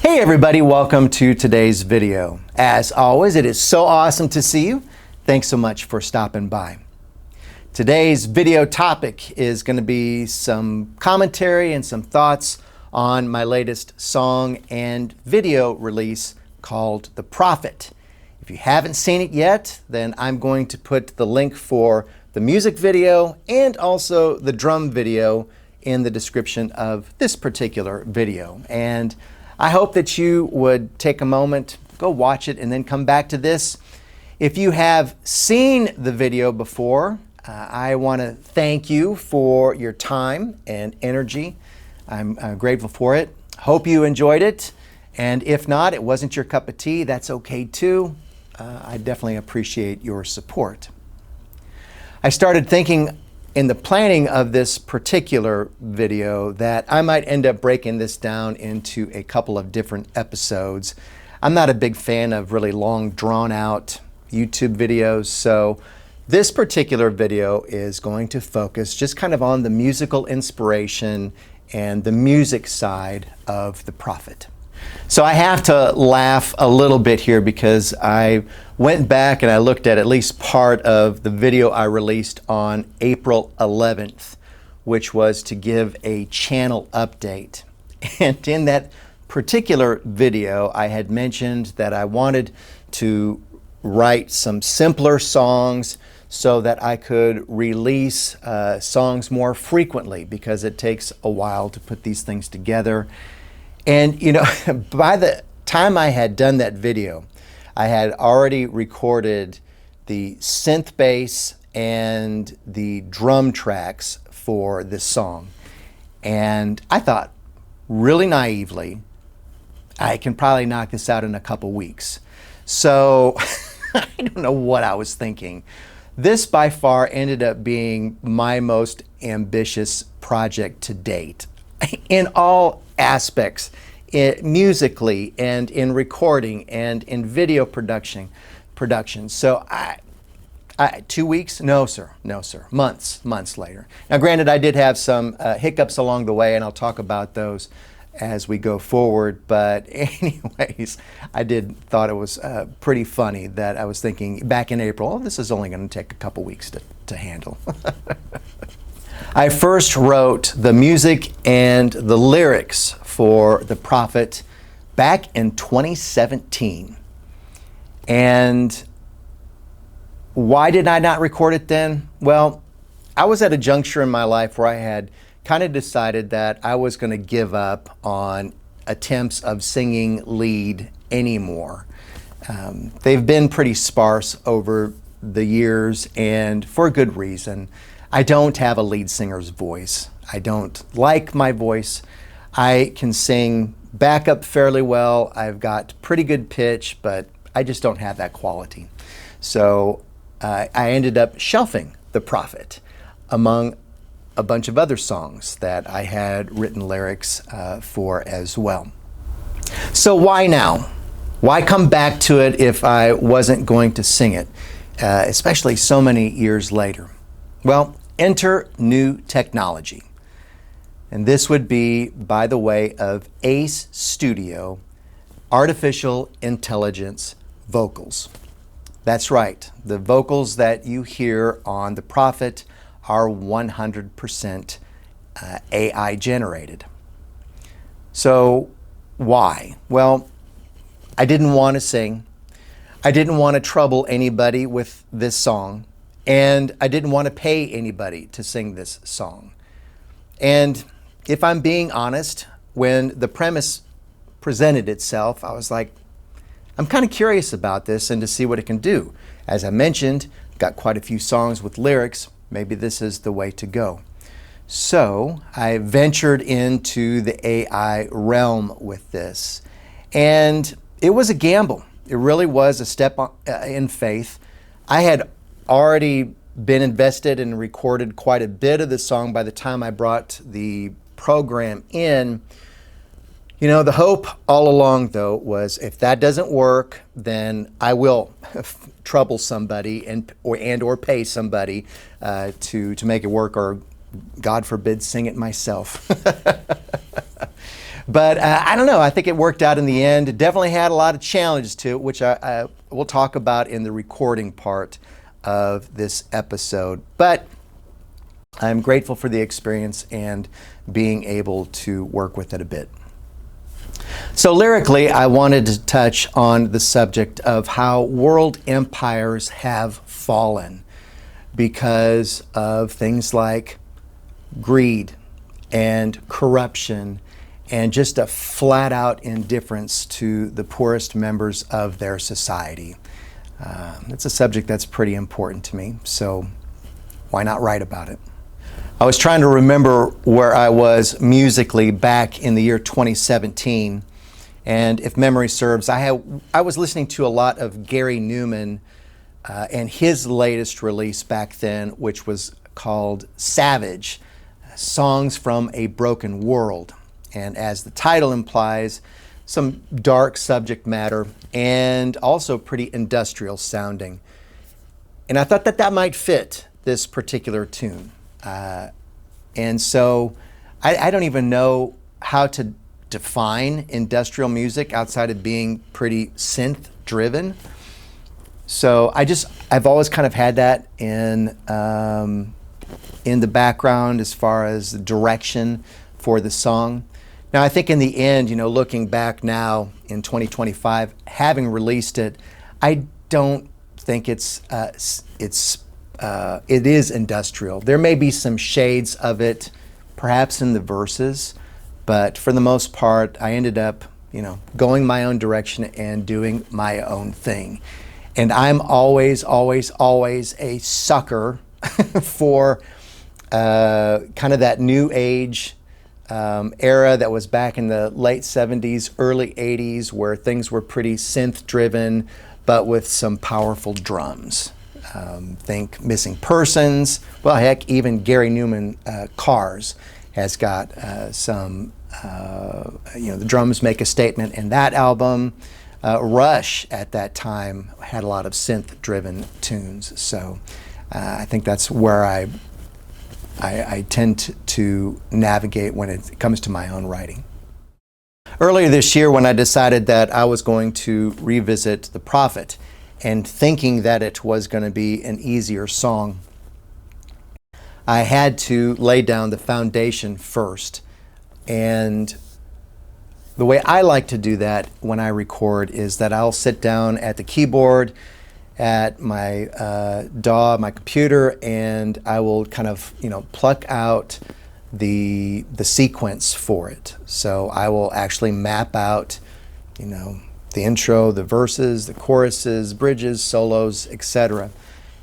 Hey everybody, welcome to today's video. As always, it is so awesome to see you. Thanks so much for stopping by. Today's video topic is going to be some commentary and some thoughts on my latest song and video release called The Prophet. If you haven't seen it yet, then I'm going to put the link for the music video and also the drum video in the description of this particular video. And I hope that you would take a moment, go watch it, and then come back to this. If you have seen the video before, I want to thank you for your time and energy. I'm grateful for it. Hope you enjoyed it. And if not, it wasn't your cup of tea, that's okay too. I definitely appreciate your support. I started thinking in the planning of this particular video that I might end up breaking this down into a couple of different episodes. I'm not a big fan of really long drawn out YouTube videos, so this particular video is going to focus just kind of on the musical inspiration and the music side of The Prophet. So I have to laugh a little bit here because I went back and I looked at least part of the video I released on April 11th, which was to give a channel update. And in that particular video, I had mentioned that I wanted to write some simpler songs so that I could release songs more frequently because it takes a while to put these things together. And you know, by the time I had done that video, I had already recorded the synth bass and the drum tracks for this song. And I thought, really naively, I can probably knock this out in a couple weeks. So I don't know what I was thinking. This by far ended up being my most ambitious project to date in all aspects, musically and in recording and in video production. So I 2 weeks? No sir, months later. Now granted, I did have some hiccups along the way, and I'll talk about those as we go forward, but anyways, I thought it was pretty funny that I was thinking back in April, oh, this is only going to take a couple weeks to handle. I first wrote the music and the lyrics for The Prophet back in 2017. And why did I not record it then? Well, I was at a juncture in my life where I had kind of decided that I was going to give up on attempts of singing lead anymore. They've been pretty sparse over the years, and for good reason. I don't have a lead singer's voice. I don't like my voice. I can sing backup fairly well. I've got pretty good pitch, but I just don't have that quality. So I ended up shelving The Prophet among a bunch of other songs that I had written lyrics for as well. So why now? Why come back to it if I wasn't going to sing it, especially so many years later? Well, enter new technology. And this would be by the way of Ace Studio Artificial Intelligence vocals. That's right, the vocals that you hear on The Prophet are 100% AI generated. So why? Well, I didn't want to sing. I didn't want to trouble anybody with this song. And I didn't want to pay anybody to sing this song. And if I'm being honest, when the premise presented itself, I was like, I'm kind of curious about this and to see what it can do. As I mentioned, got quite a few songs with lyrics. Maybe this is the way to go. So I ventured into the AI realm with this. And it was a gamble. It really was a step in faith. I had already been invested and recorded quite a bit of the song by the time I brought the program in. You know, the hope all along though was if that doesn't work, then I will trouble somebody and or pay somebody to make it work, or God forbid, sing it myself. But I don't know. I think it worked out in the end. It definitely had a lot of challenges to it, which I will talk about in the recording part of this episode. But I'm grateful for the experience and being able to work with it a bit. So lyrically, I wanted to touch on the subject of how world empires have fallen because of things like greed and corruption and just a flat out indifference to the poorest members of their society. It's a subject that's pretty important to me, so why not write about it? I was trying to remember where I was musically back in the year 2017, and if memory serves, I was listening to a lot of Gary Newman and his latest release back then, which was called Savage, Songs from a Broken World. And as the title implies, some dark subject matter and also pretty industrial sounding. And I thought that that might fit this particular tune. And so I don't even know how to define industrial music outside of being pretty synth driven. So I've always kind of had that in the background as far as the direction for the song. Now, I think in the end, looking back now in 2025, having released it, I don't think it is industrial. There may be some shades of it, perhaps in the verses, but for the most part, I ended up, going my own direction and doing my own thing. And I'm always, always, always a sucker for kind of that new age era that was back in the late 70s, early 80s, where things were pretty synth driven, but with some powerful drums. Think Missing Persons, well, heck, even Gary Newman, Cars, has got some, the drums make a statement in that album. Rush at that time had a lot of synth driven tunes. So I think that's where I tend to navigate when it comes to my own writing. Earlier this year, when I decided that I was going to revisit The Prophet and thinking that it was going to be an easier song, I had to lay down the foundation first. And the way I like to do that when I record is that I'll sit down at the keyboard at my DAW, my computer, and I will kind of, pluck out the sequence for it. So I will actually map out, the intro, the verses, the choruses, bridges, solos, etc.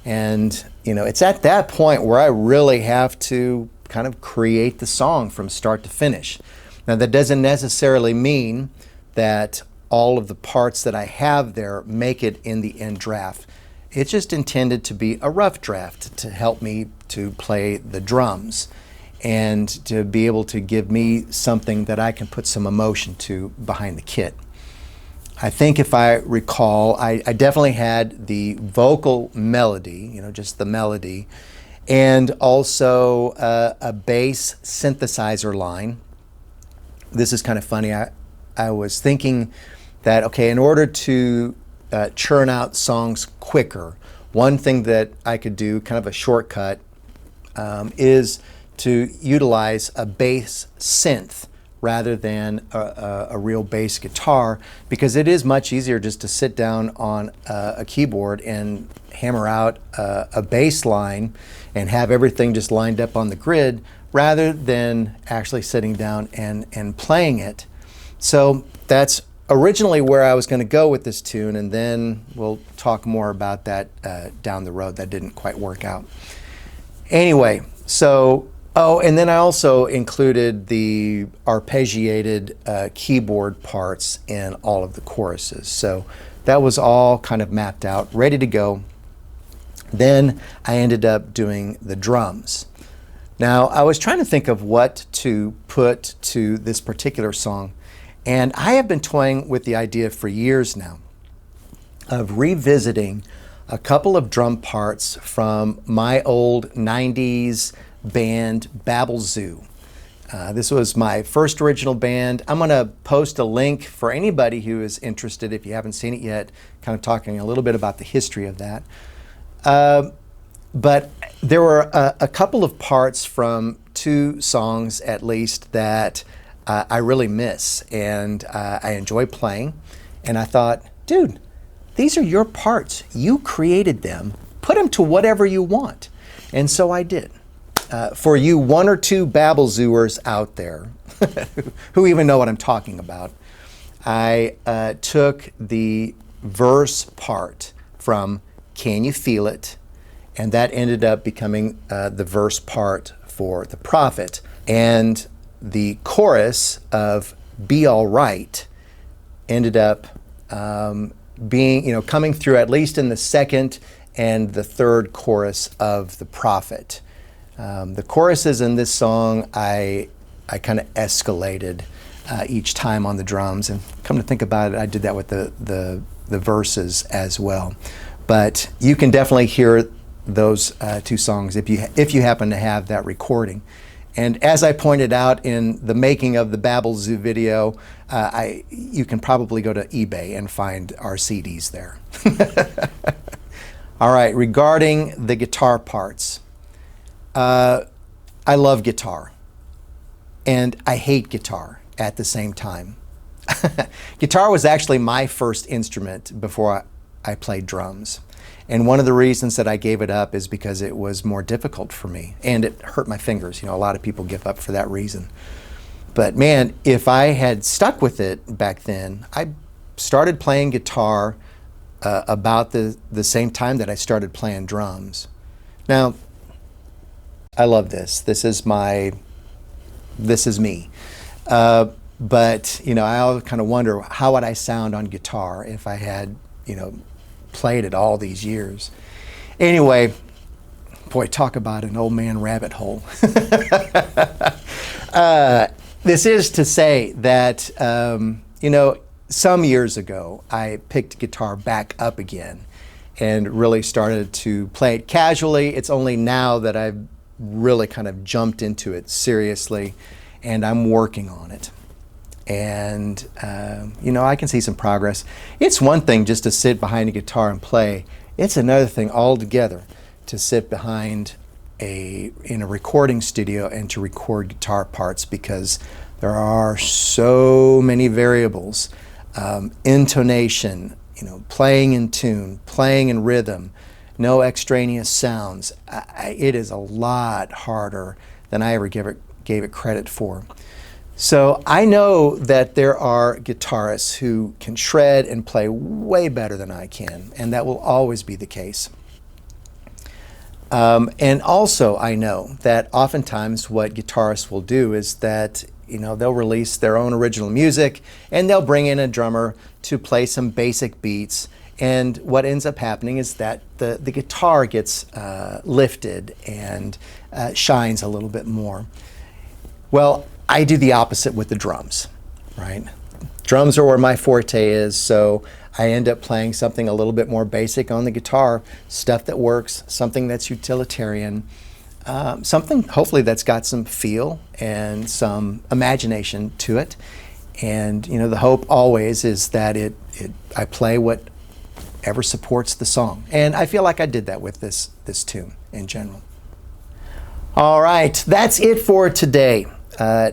And, it's at that point where I really have to kind of create the song from start to finish. Now, that doesn't necessarily mean that all of the parts that I have there make it in the end draft. It's just intended to be a rough draft to help me to play the drums and to be able to give me something that I can put some emotion to behind the kit. I think if I recall, I definitely had the vocal melody, just the melody, and also a bass synthesizer line. This is kind of funny. I was thinking that, okay, in order to churn out songs quicker, one thing that I could do, kind of a shortcut, is to utilize a bass synth rather than a real bass guitar, because it is much easier just to sit down on a keyboard and hammer out a bass line and have everything just lined up on the grid rather than actually sitting down and playing it. So that's originally where I was going to go with this tune, and then we'll talk more about that down the road. That didn't quite work out. Anyway, so, and then I also included the arpeggiated keyboard parts in all of the choruses. So that was all kind of mapped out, ready to go. Then I ended up doing the drums. Now, I was trying to think of what to put to this particular song, and I have been toying with the idea for years now of revisiting a couple of drum parts from my old 90s band Babel Zoo. This was my first original band. I'm going to post a link for anybody who is interested, if you haven't seen it yet, kind of talking a little bit about the history of that. But there were a couple of parts from 2 songs, at least, that I really miss and I enjoy playing. And I thought, dude, these are your parts. You created them. Put them to whatever you want. And so I did. For you 1 or 2 Babel Zooers out there who even know what I'm talking about, I took the verse part from Can You Feel It? And that ended up becoming the verse part for The Prophet. And the chorus of Be All Right ended up being, coming through at least in the 2nd and the 3rd chorus of The Prophet. The choruses in this song, I kind of escalated each time on the drums, and come to think about it, I did that with the verses as well. But you can definitely hear those 2 songs if you happen to have that recording. And as I pointed out in the making of the Babel Zoo video, you can probably go to eBay and find our CDs there. All right, regarding the guitar parts. I love guitar, and I hate guitar at the same time. Guitar was actually my first instrument before I played drums. And one of the reasons that I gave it up is because it was more difficult for me, and it hurt my fingers. A lot of people give up for that reason. But man, if I had stuck with it back then, I started playing guitar about the same time that I started playing drums. Now, I love this. This is me. But, I always kind of wonder, how would I sound on guitar if I had, played it all these years? Anyway, boy, talk about an old man rabbit hole. This is to say that, some years ago, I picked guitar back up again and really started to play it casually. It's only now that I've really kind of jumped into it seriously, and I'm working on it. And, I can see some progress. It's one thing just to sit behind a guitar and play. It's another thing altogether to sit behind in a recording studio and to record guitar parts, because there are so many variables. Intonation, playing in tune, playing in rhythm, no extraneous sounds. It is a lot harder than I ever gave it credit for. So I know that there are guitarists who can shred and play way better than I can, and that will always be the case. And also I know that oftentimes what guitarists will do is that they'll release their own original music, and they'll bring in a drummer to play some basic beats. And what ends up happening is that the guitar gets lifted and shines a little bit more. Well, I do the opposite with the drums, right? Drums are where my forte is, so I end up playing something a little bit more basic on the guitar, stuff that works, something that's utilitarian, something hopefully that's got some feel and some imagination to it. And the hope always is that I play whatever supports the song. And I feel like I did that with this tune in general. All right, that's it for today.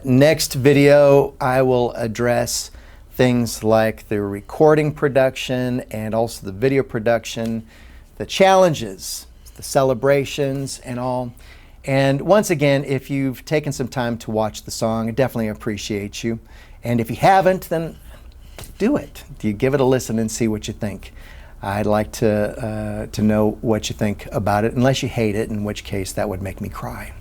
Next video, I will address things like the recording production and also the video production, the challenges, the celebrations, and all. And once again, if you've taken some time to watch the song, I definitely appreciate you. And if you haven't, then do it. You give it a listen and see what you think. I'd like to know what you think about it, unless you hate it, in which case that would make me cry.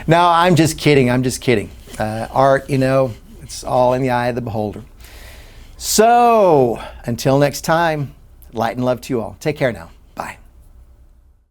No, I'm just kidding. Art, it's all in the eye of the beholder. So, until next time, light and love to you all. Take care now.